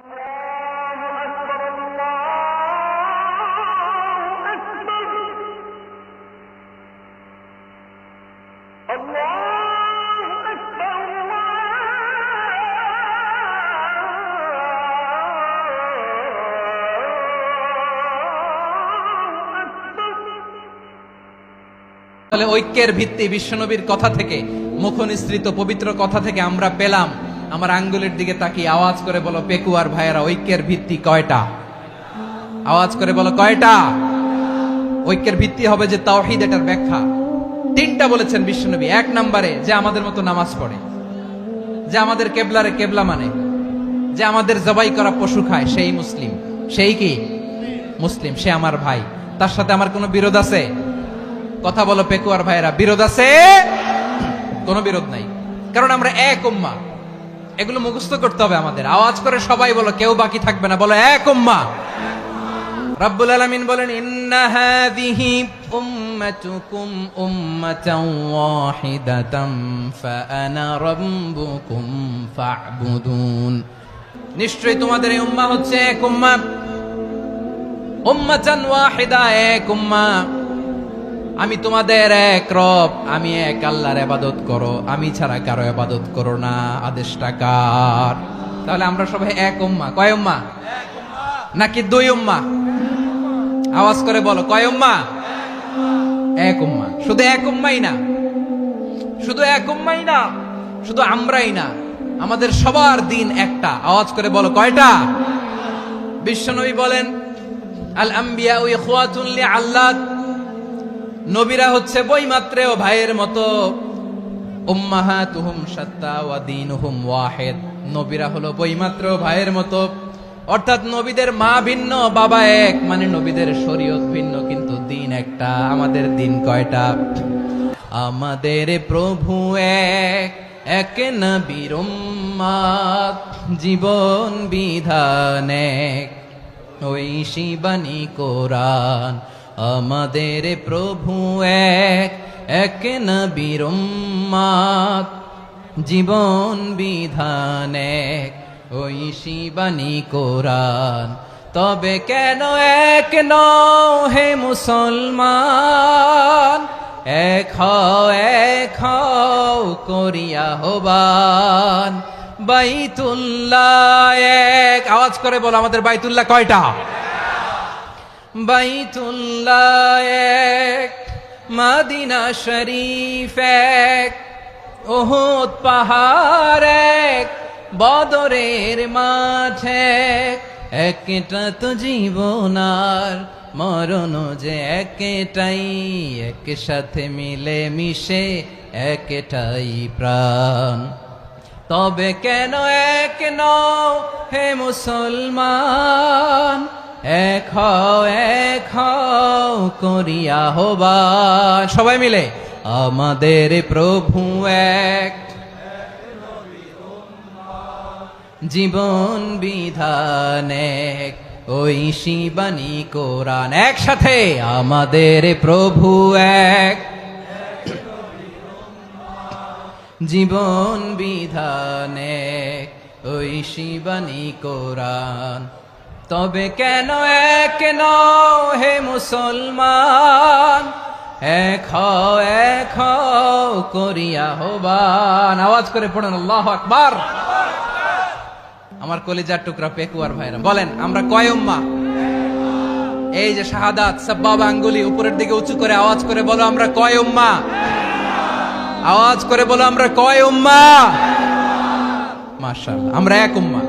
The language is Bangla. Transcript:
তাহলে ঐক্যের ভিত্তি বিশ্বনবীর কথা থেকে, মুখনিসৃত পবিত্র কথা থেকে আমরা পেলাম। আমার আঙ্গুলের দিকে তাকিয়ে আওয়াজ করে বলো পেকুয়ার ভাইয়েরা, ঐক্যের ভিত্তি কয়টা? আওয়াজ করে বলো কয়টা? ঐক্যের ভিত্তি হবে যে তাওহীদ, এটার ব্যাখ্যা তিনটা বলেছেন বিশ্বনবী। এক নম্বরে, যে আমাদের মতো নামাজ পড়ে, যে আমাদের কেবলারে কেবলা মানে, যে আমাদের জবাই করা পশু খায়, সেই মুসলিম। সেই কি মুসলিম? সে আমার ভাই। তার সাথে আমার কোনো বিরোধ আছে? কথা বলো পেকুয়ার ভাইয়েরা, বিরোধ আছে? কোনো বিরোধ নাই, কারণ আমরা এক উম্মাহ। এগুলো মুখস্থ করতে হবে আমাদের। আওয়াজ করে সবাই বলো, কেউ বাকি থাকবে না, বলো এক উম্মাহ। রব্বুল আলামিন বলেন, ইন্না হাযিহি উম্মাতুকুম উম্মাতান ওয়াহিদাতান ফাআনা রাব্বুকুম ফা'বুদুন। নিশ্চয়ই তোমাদের এই উম্মাহ হচ্ছে এক উম্মাহ, উম্মাতান ওয়াহিদা, এক উম্মাহ। আমি তোমাদের এক রব, আমি এক আল্লাহর ইবাদত করো, আমি ছাড়া কারো ইবাদত করো না। আদেশটা কার? তাহলে আমরা সবাই এক উম্মাহ। কয় উম্মাহ? নাকি দুই উম্মাহ? আওয়াজ করে বলো, কয় উম্মাহ? এক উম্মাহ। শুধু এক উম্মাই না, শুধু এক উম্মাই না, শুধু আমরাই না, আমাদের সবার দিন একটা। আওয়াজ করে বলো কয়টা? বিশ্বনবী বলেন, আল আম্বিয়াউ ইখওয়াতুন লিআল্লাত, নবীরা হচ্ছে বৈমাত্রেয় ভাইয়ের মতো। উম্মাহাতুহুম শাত্তা ওয়া দীনুহুম ওয়াহিদ, নবীরা হলো বৈমাত্রেয় ভাইয়ের মতো। অর্থাৎ নবীদের মা ভিন্ন, বাবা এক, মানে নবীদের শরীয়ত ভিন্ন, কিন্তু দিন একটা। আমাদের দিন কয়টা? আমাদের প্রভু এক, এক নবীর উম্মাত, জীবন বিধান এক, ঐশী বাণী কোরআন। আমাদের প্রভু এক, এক নবীর উম্মাত, জীবন বিধান এক, ঐশী বাণী কোরআন। তবে কেন এক নও হে মুসলমান? এক হও করিয়া আহ্বান। বাইতুল্লাহ এক। আওয়াজ করে বলো, আমাদের বাইতুল্লাহ কয়টা? বাইতুল্লাহ এক, মদিনা শরীফ এক, উহুদ পাহাড় এক, বদরের মাঠ এক। একটা তো জীবন আর মরণ যে একটাই, একসাথে মিলে মিশে একটাই প্রাণ। তবে কেন এক নও হে মুসলমান? এক হও করিয়া আহ্বান। সবাই মিলে, আমাদের প্রভু এক, জীবন বিধান এক, ঐশী বাণী কোরআন। একসাথে, আমাদের প্রভু এক, জীবন বিধান এক, ঐশী বাণী কোরআন। তবে কেন এক নও হে মুসলমান? এক হও করিয়া আহ্বান। আওয়াজ করে পড়েন আল্লাহু আকবার। আমার কলিজার টুকরা পেকুয়ার ভাইরা, বলেন আমরা কয় উম্মাহ? এই যে শাহাদাত, সাব্বাবা আঙ্গুলি উপরের দিকে উঁচু করে আওয়াজ করে বলো, আমরা কয় উম্মাহ? আওয়াজ করে বলো, আমরা কয় উম্মাহ? মাশাআল্লাহ, আমরা এক উম্মাহ।